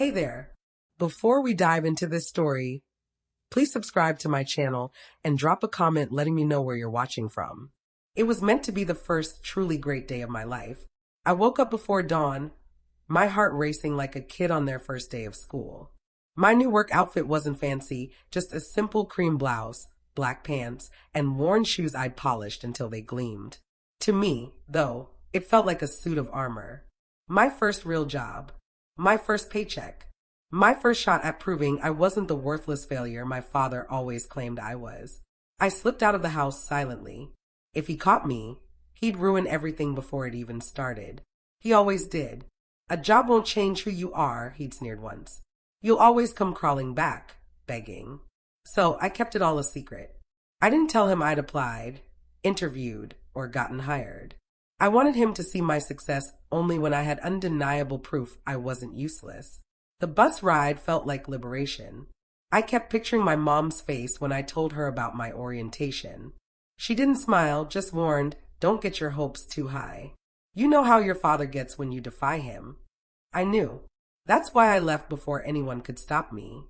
Hey there. Before we dive into this story, please subscribe to my channel and drop a comment letting me know where you're watching from. It was meant to be the first truly great day of my life. I woke up before dawn, my heart racing like a kid on their first day of school. My new work outfit wasn't fancy, just a simple cream blouse, black pants, and worn shoes I'd polished until they gleamed. To me, though, it felt like a suit of armor. My first real job. My first paycheck. My first shot at proving I wasn't the worthless failure my father always claimed I was. I slipped out of the house silently. If he caught me, he'd ruin everything before it even started. He always did. A job won't change who you are, he'd sneered once. You'll always come crawling back, begging. So I kept it all a secret. I didn't tell him I'd applied, interviewed, or gotten hired. I wanted him to see my success only when I had undeniable proof I wasn't useless. The bus ride felt like liberation. I kept picturing my mom's face when I told her about my orientation. She didn't smile, just warned, "Don't get your hopes too high. You know how your father gets when you defy him." I knew. That's why I left before anyone could stop me.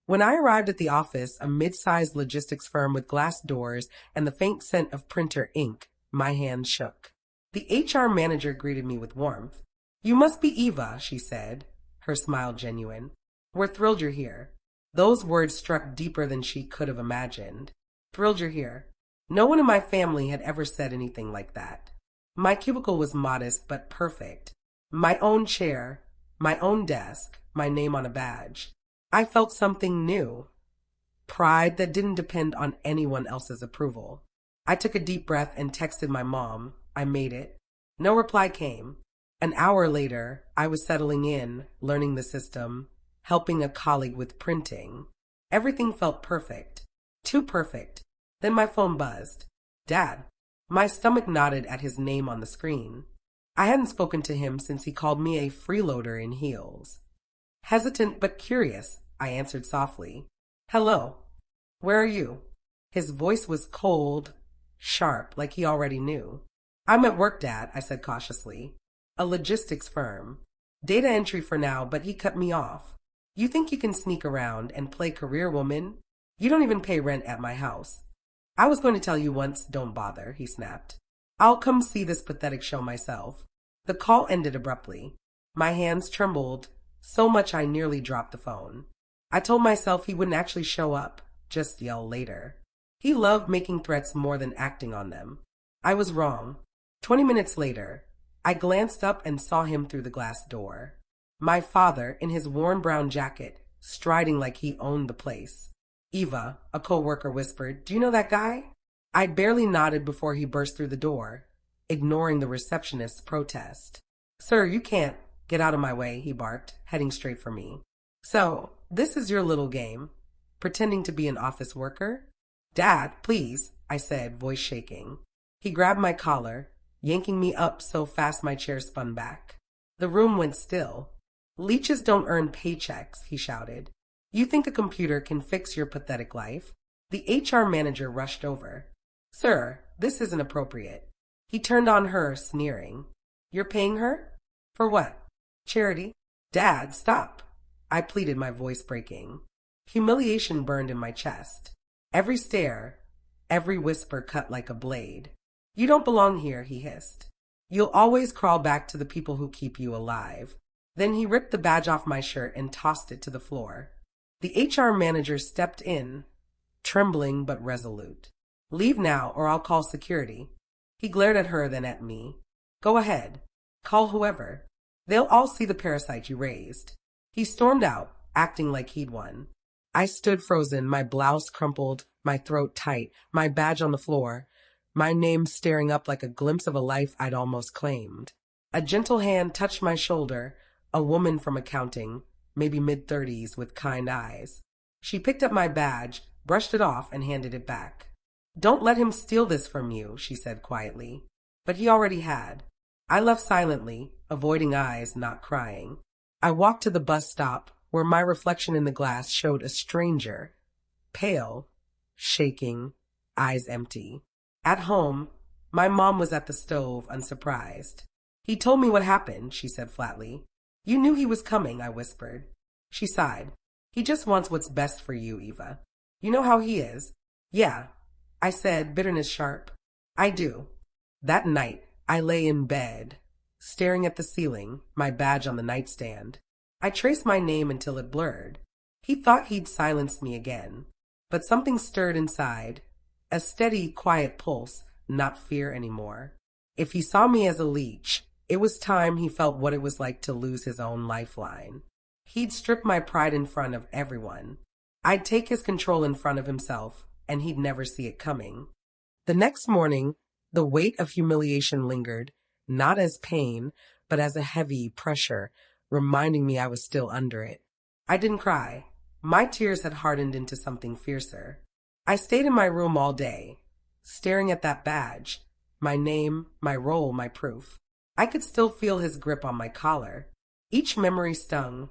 When I arrived at the office, a mid-sized logistics firm with glass doors and the faint scent of printer ink, my hand shook. The HR manager greeted me with warmth. "You must be Eva," she said, her smile genuine. "We're thrilled you're here." Those words struck deeper than she could have imagined. Thrilled you're here. No one in my family had ever said anything like that. My cubicle was modest but perfect. My own chair, my own desk, my name on a badge. I felt something new. Pride that didn't depend on anyone else's approval. I took a deep breath and texted my mom. I made it. No reply came. An hour later, I was settling in, learning the system, helping a colleague with printing. Everything felt perfect. Too perfect. Then my phone buzzed. Dad. My stomach nodded at his name on the screen. I hadn't spoken to him since he called me a freeloader in heels. Hesitant but curious, I answered softly. "Hello. Where are you?" His voice was cold, sharp, like he already knew. "I'm at work, Dad," I said cautiously. "A logistics firm. Data entry for now," but he cut me off. "You think you can sneak around and play career woman? You don't even pay rent at my house." "I was going to tell you once, don't bother," he snapped. "I'll come see this pathetic show myself." The call ended abruptly. My hands trembled so much I nearly dropped the phone. I told myself he wouldn't actually show up, just yell later. He loved making threats more than acting on them. I was wrong. 20 minutes later, I glanced up and saw him through the glass door. My father, in his worn brown jacket, striding like he owned the place. "Eva," a co-worker whispered, "do you know that guy?" I'd barely nodded before he burst through the door, ignoring the receptionist's protest. "Sir, you can't. Get out of my way," he barked, heading straight for me. "So, this is your little game? Pretending to be an office worker?" "Dad, please," I said, voice shaking. He grabbed my collar, yanking me up so fast my chair spun back. The room went still. "Leeches don't earn paychecks," he shouted. "You think a computer can fix your pathetic life?" The HR manager rushed over. "Sir, this isn't appropriate." He turned on her, sneering. "You're paying her? For what? Charity?" "Dad, stop!" I pleaded, my voice breaking. Humiliation burned in my chest. Every stare, every whisper cut like a blade. "You don't belong here," he hissed. "You'll always crawl back to the people who keep you alive." Then he ripped the badge off my shirt and tossed it to the floor. The HR manager stepped in, trembling but resolute. "Leave now or I'll call security." He glared at her, then at me. "Go ahead. Call whoever. They'll all see the parasite you raised." He stormed out, acting like he'd won. I stood frozen, my blouse crumpled, my throat tight, my badge on the floor, my name staring up like a glimpse of a life I'd almost claimed. A gentle hand touched my shoulder, a woman from accounting, maybe mid-30s with kind eyes. She picked up my badge, brushed it off, and handed it back. "Don't let him steal this from you," she said quietly. But he already had. I left silently, avoiding eyes, not crying. I walked to the bus stop, where my reflection in the glass showed a stranger, pale, shaking, eyes empty. At home, my mom was at the stove, unsurprised. "He told me what happened," she said flatly. "You knew he was coming," I whispered. She sighed. He just wants what's best for you, Eva. You know how he is. Yeah, I said, bitterness sharp. I do. That night, I lay in bed, staring at the ceiling, my badge on the nightstand. I traced my name until it blurred. He thought he'd silence me again. But something stirred inside. A steady, quiet pulse, not fear anymore. If he saw me as a leech, it was time he felt what it was like to lose his own lifeline. He'd strip my pride in front of everyone. I'd take his control in front of himself, and he'd never see it coming. The next morning, the weight of humiliation lingered, not as pain, but as a heavy pressure, reminding me I was still under it. I didn't cry. My tears had hardened into something fiercer. I stayed in my room all day, staring at that badge, my name, my role, my proof. I could still feel his grip on my collar. Each memory stung,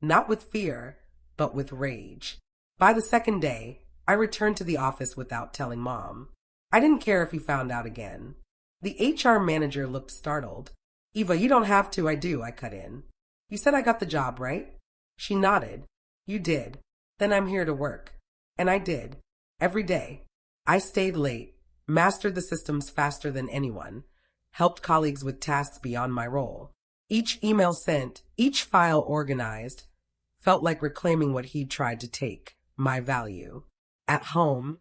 not with fear, but with rage. By the second day, I returned to the office without telling Mom. I didn't care if he found out again. The HR manager looked startled. Eva, you don't have to, I do, I cut in. You said I got the job, right? She nodded. You did. Then I'm here to work. And I did. Every day. I stayed late, mastered the systems faster than anyone, helped colleagues with tasks beyond my role. Each email sent, each file organized, felt like reclaiming what he'd tried to take, my value. At home,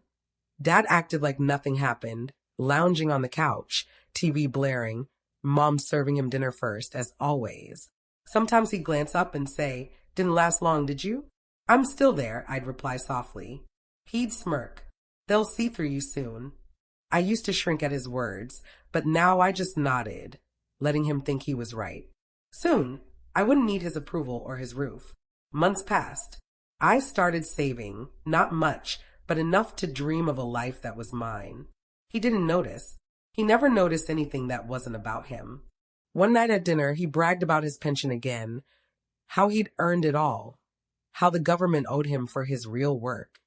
Dad acted like nothing happened, lounging on the couch, TV blaring, Mom serving him dinner first, as always. Sometimes he'd glance up and say, "Didn't last long, did you?" "I'm still there," I'd reply softly. He'd smirk. "They'll see through you soon." I used to shrink at his words, but now I just nodded, letting him think he was right. Soon, I wouldn't need his approval or his roof. Months passed. I started saving, not much, but enough to dream of a life that was mine. He didn't notice. He never noticed anything that wasn't about him. One night at dinner, he bragged about his pension again, how he'd earned it all, how the government owed him for his real work.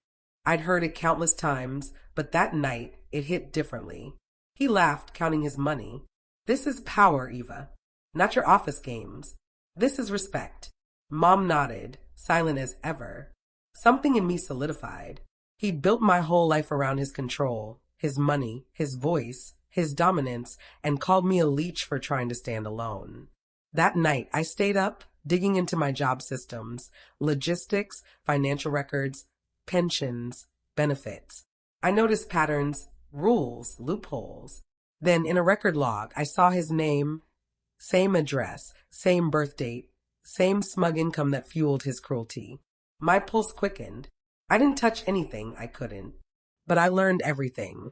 I'd heard it countless times, but that night it hit differently. He laughed, counting his money. "This is power, Eva. Not your office games. This is respect." Mom nodded, silent as ever. Something in me solidified. He'd built my whole life around his control, his money, his voice, his dominance, and called me a leech for trying to stand alone. That night, I stayed up, digging into my job systems, logistics, financial records, pensions, benefits. I noticed patterns, rules, loopholes. Then, in a record log, I saw his name, same address, same birth date, same smug income that fueled his cruelty. My pulse quickened. I didn't touch anything I couldn't, but I learned everything.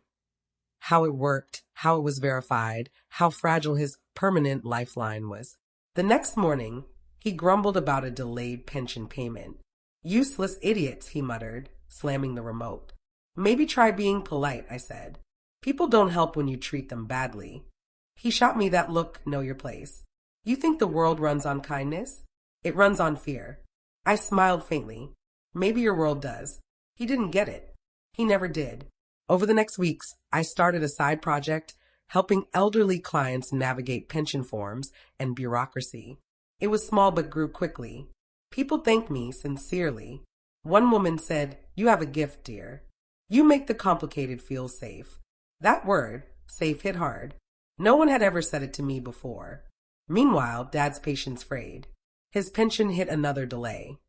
How it worked, how it was verified, how fragile his permanent lifeline was. The next morning, he grumbled about a delayed pension payment. "Useless idiots," he muttered, slamming the remote. "Maybe try being polite," I said. "People don't help when you treat them badly." He shot me that look, "Know your place." "You think the world runs on kindness? It runs on fear." I smiled faintly. "Maybe your world does." He didn't get it. He never did. Over the next weeks, I started a side project helping elderly clients navigate pension forms and bureaucracy. It was small but grew quickly. People thanked me sincerely. One woman said, "You have a gift, dear. You make the complicated feel safe." That word, safe, hit hard. No one had ever said it to me before. Meanwhile, Dad's patience frayed. His pension hit another delay.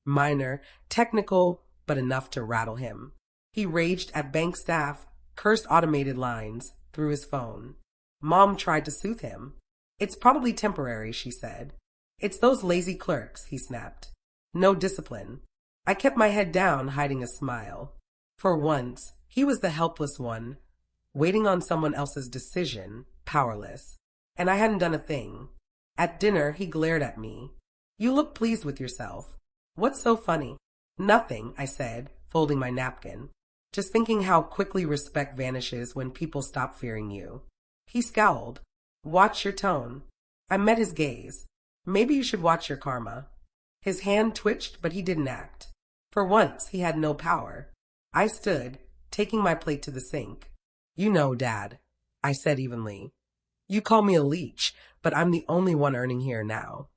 Minor, technical, but enough to rattle him. He raged at bank staff, cursed automated lines, through his phone. Mom tried to soothe him. "It's probably temporary," she said. "It's those lazy clerks," he snapped. No discipline. I kept my head down, hiding a smile. For once, he was the helpless one, waiting on someone else's decision, powerless. And I hadn't done a thing. At dinner, he glared at me. "You look pleased with yourself. What's so funny?" "Nothing," I said, folding my napkin. "Just thinking how quickly respect vanishes when people stop fearing you." He scowled. "Watch your tone." I met his gaze. "Maybe you should watch your karma." His hand twitched, but he didn't act. For once, he had no power. I stood, taking my plate to the sink. "You know, Dad," I said evenly. "You call me a leech, but I'm the only one earning here now."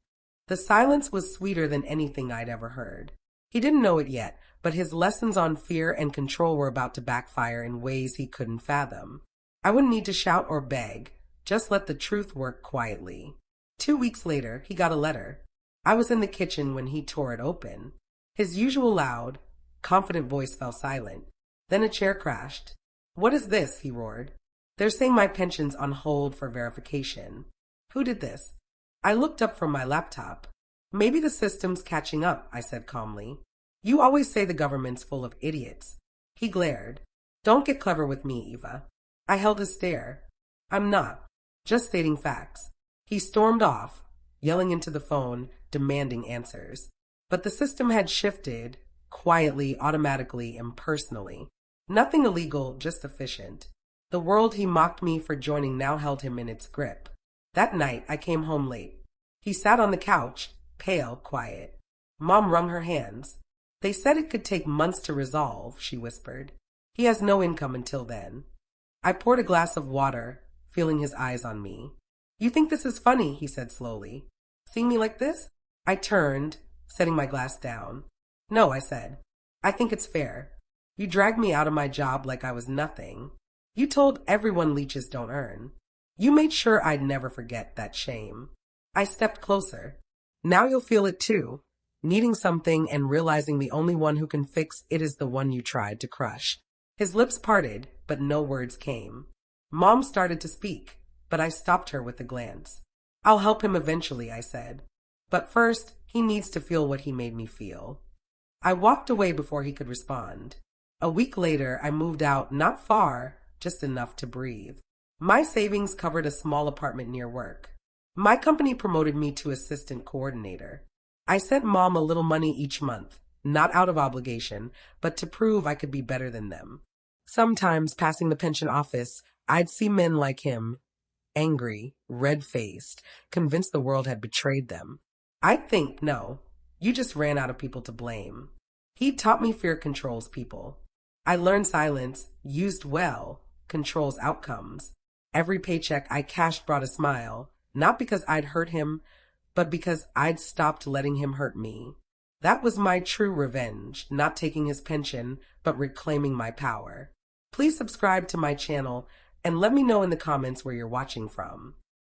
The silence was sweeter than anything I'd ever heard. He didn't know it yet, but his lessons on fear and control were about to backfire in ways he couldn't fathom. I wouldn't need to shout or beg, just let the truth work quietly. 2 weeks later, he got a letter. I was in the kitchen when he tore it open. His usual loud, confident voice fell silent. Then a chair crashed. "What is this?" he roared. "They're saying my pension's on hold for verification." "Who did this?" I looked up from my laptop. "Maybe the system's catching up," I said calmly. "You always say the government's full of idiots." He glared. "Don't get clever with me, Eva." I held his stare. "I'm not. Just stating facts." He stormed off, yelling into the phone, demanding answers. But the system had shifted, quietly, automatically, impersonally. Nothing illegal, just efficient. The world he mocked me for joining now held him in its grip. That night, I came home late. He sat on the couch, pale, quiet. Mom wrung her hands. "They said it could take months to resolve," she whispered. "He has no income until then." I poured a glass of water, feeling his eyes on me. "You think this is funny," he said slowly. "Seeing me like this?" I turned, setting my glass down. "No," I said. "I think it's fair. You dragged me out of my job like I was nothing. You told everyone leeches don't earn. You made sure I'd never forget that shame." I stepped closer. "Now you'll feel it too. Needing something and realizing the only one who can fix it is the one you tried to crush." His lips parted, but no words came. Mom started to speak, but I stopped her with a glance. "I'll help him eventually," I said. "But first, he needs to feel what he made me feel." I walked away before he could respond. A week later, I moved out, not far, just enough to breathe. My savings covered a small apartment near work. My company promoted me to assistant coordinator. I sent Mom a little money each month, not out of obligation, but to prove I could be better than them. Sometimes, passing the pension office, I'd see men like him, angry, red-faced, convinced the world had betrayed them. I'd think, no, you just ran out of people to blame. He taught me fear controls people. I learned silence, used well, controls outcomes. Every paycheck I cashed brought a smile, not because I'd hurt him, but because I'd stopped letting him hurt me. That was my true revenge, not taking his pension, but reclaiming my power. Please subscribe to my channel and let me know in the comments where you're watching from.